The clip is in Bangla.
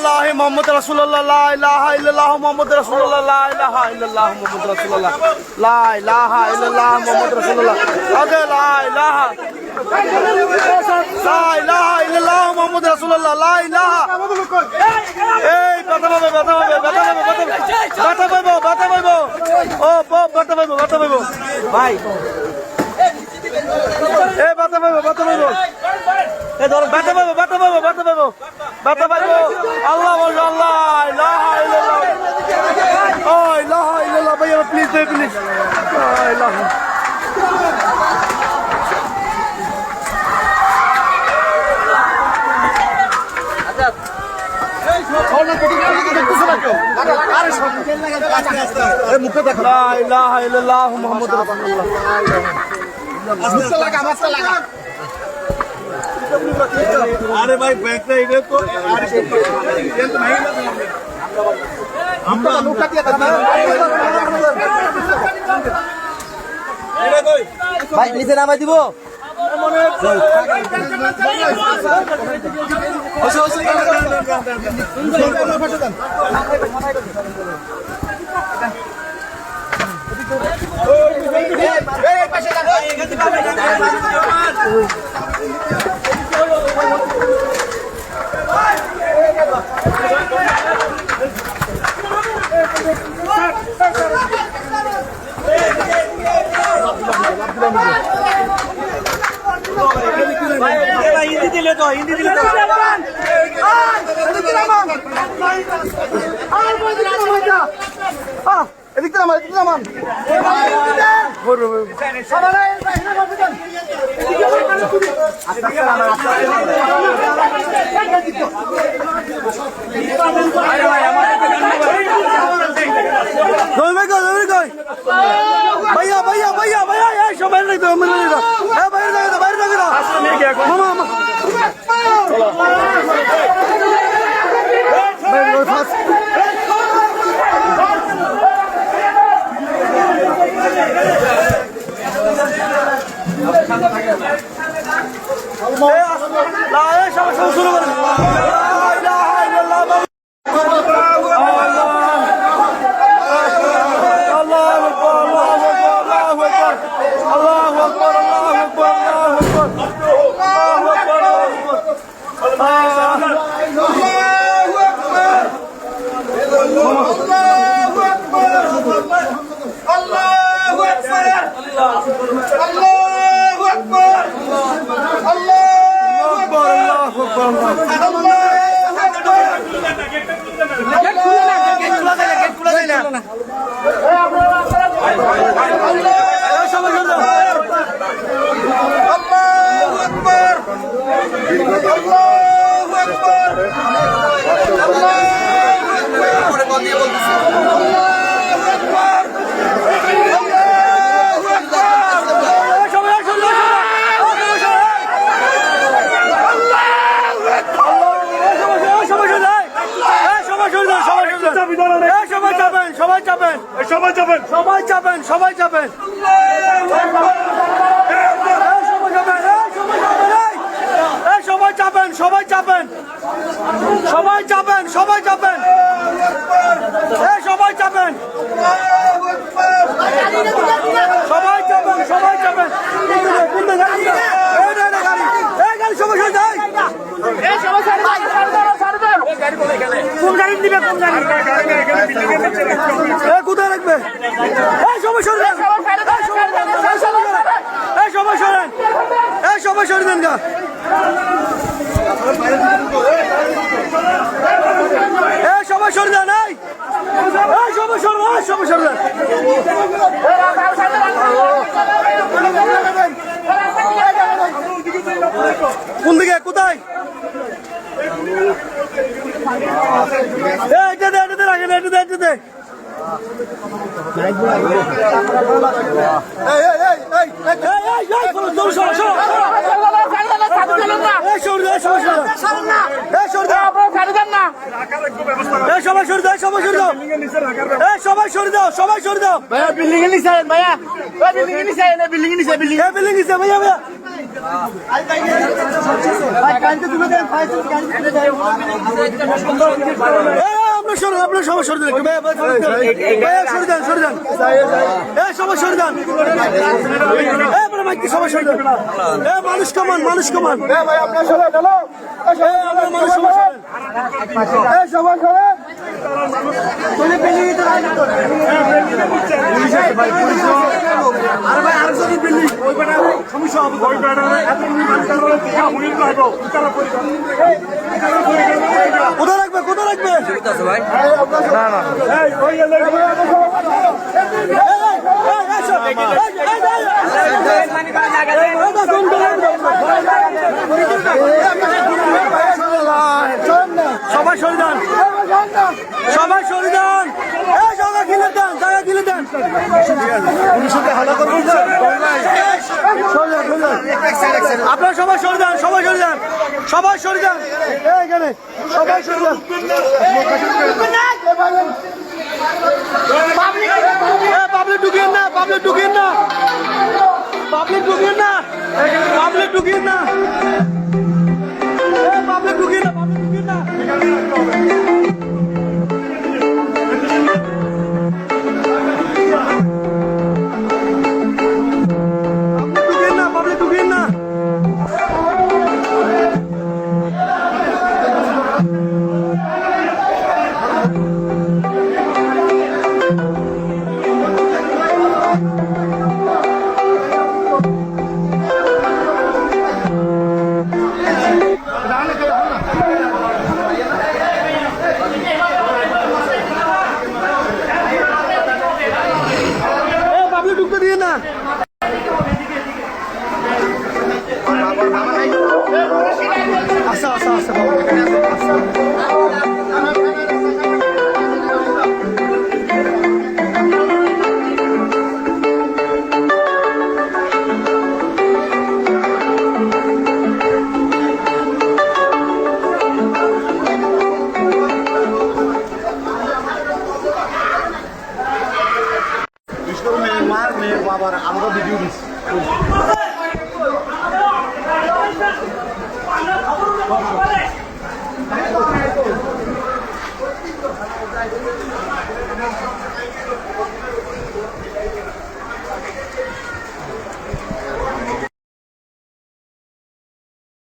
ইল্লাল্লাহ মুহাম্মাদুর রাসূলুল্লাহ লা ইলাহা ইল্লাল্লাহ মুহাম্মাদুর রাসূলুল্লাহ লা ইলাহা ইল্লাল্লাহ মুহাম্মাদুর রাসূলুল্লাহ লা ইলাহা ইল্লাল্লাহ মুহাম্মাদুর রাসূলুল্লাহ আগে লা ইলাহা ইল্লাল্লাহ মুহাম্মাদুর রাসূলুল্লাহ লা ইলাহা এই কথা বলবে ও কথা বলবো ভাই এ বাতা পাইবো এ ধর বাতা পাইবো আল্লাহ বলছো আল্লাহ ইলাহা ইল্লাল্লাহ ও ইলাহা ইল্লাল্লাহ ভাই প্লিজ ইলাহা अरे भाई बैठ रहे इधर तो আমরা লোকটা দিয়ে ভাই নিচে নামাই দিব हिंदी दिले तो এদিকে নামান ভাইয়া সবাই যাবেন কোথায় রাখবে সবাই সরে দেন গা সবাই সরে দেন সবাই সরে দেন কোন দিকে কোথায় এটাতে রাখেন এটাতে সবাই সরে দাও আপনার সবাই সরে দেন, সরে দেন, সরে দেন, সবাই সরে দেন, সবাই সরে দেন, মানুষ কমান, মানুষ কমান, মানুষ সবাই সরে কোথায় রাখবে, কোথায় রাখবে? না না সবাই সরে দেন, সবাই সরে দেন, জায়গা গিলে দেন, জায়গা গিলে দেন, আপনারা সবাই সরে দেন, সবাই সরে দেন, সবাই সরে দেন, এখানে সবাই সরে দেন, পাবলিক ঢুকিয়ে না, পাবলিক ঢুকিয়ে না, পাবলিক ঢুকিয়ে না, পাবলিক ঢুকিয়ে না, পাবলিক ঢুকিয়ে না, পাবলিক ঢুকিয়ে না, পাবলিক ঢুকিয়ে না। পাবলিক ঢুকতে দিয়ে না। আচ্ছা আচ্ছা আচ্ছা মার মেয়ের বাবার আমরা ভিডিও দিচ্ছি